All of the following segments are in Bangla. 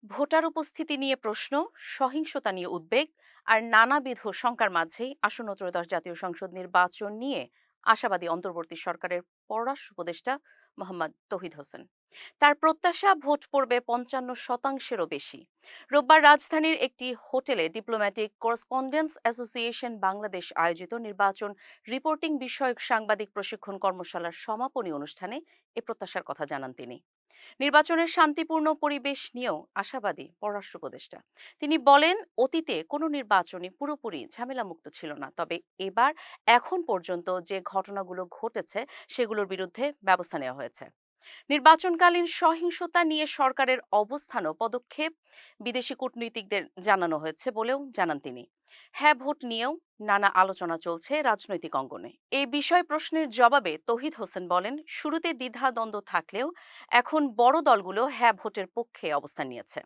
ভোটার উপস্থিতি নিয়ে প্রশ্ন, সহিংসতা নিয়ে উদ্বেগ আর নানাবিধ শঙ্কার মাঝেই আসন্ন ত্রয়োদশ জাতীয় সংসদ নির্বাচন নিয়ে আশাবাদী অন্তর্বর্তী সরকারের পররাষ্ট্র উপদেষ্টা মোহাম্মদ তৌহিদ হোসেন। তার প্রত্যাশা ভোট পড়বে ৫৫%-এরও বেশি। রোববার রাজধানীর একটি হোটেলে ডিপ্লোম্যাটিক করেসপন্ডেন্স অ্যাসোসিয়েশন বাংলাদেশ আয়োজিত নির্বাচন রিপোর্টিং বিষয়ক সাংবাদিক প্রশিক্ষণ কর্মশালার সমাপনী অনুষ্ঠানে এ প্রত্যাশার কথা জানান তিনি। নির্বাচনের শান্তিপূর্ণ পরিবেশ নিয়েও আশাবাদী পররাষ্ট্র উপদেষ্টা। তিনি বলেন, অতীতে কোনো নির্বাচনই পুরোপুরি ঝামেলামুক্ত ছিল না, তবে এবার এখন পর্যন্ত যে ঘটনাগুলো ঘটেছে সেগুলোর বিরুদ্ধে ব্যবস্থা নেওয়া হয়েছে। নির্বাচনকালীন সহিংসতা নিয়ে সরকারের অবস্থান ও পদক্ষেপ বিদেশি কূটনীতিকদের জানানো হয়েছে বলেও জানান তিনি। হ্যাঁ ভোট নিয়েও নানা আলোচনা চলছে রাজনৈতিক অঙ্গনে। এই বিষয় প্রশ্নের জবাবে তৌহিদ হোসেন বলেন, শুরুতে দ্বিধাদ্বন্দ্ব থাকলেও এখন বড় দলগুলো হ্যাঁ ভোটের পক্ষে অবস্থান নিয়েছে।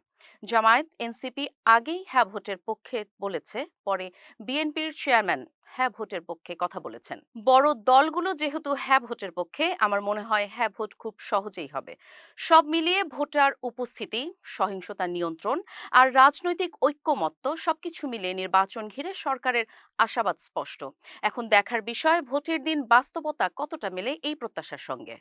জামায়াত, এনসিপি আগেই হ্যাঁ ভোটের পক্ষে বলেছে, পরে বিএনপির চেয়ারম্যান হ্যাঁ ভোটের পক্ষে কথা বলেছেন। বড় দলগুলো যেহেতু হ্যাঁ ভোটের পক্ষে, আমার মনে হয় হ্যাঁ ভোট খুব সহজেই হবে। সব মিলিয়ে ভোটার উপস্থিতি, সহিংসতা নিয়ন্ত্রণ আর রাজনৈতিক ঐক্যমত্য সবকিছু মিলিয়ে নির্বাচন ঘিরে সরকারের আশাবাদ স্পষ্ট। এখন দেখার বিষয় ভোটের দিন বাস্তবতা কতটা মেলে এই প্রত্যাশার সঙ্গে।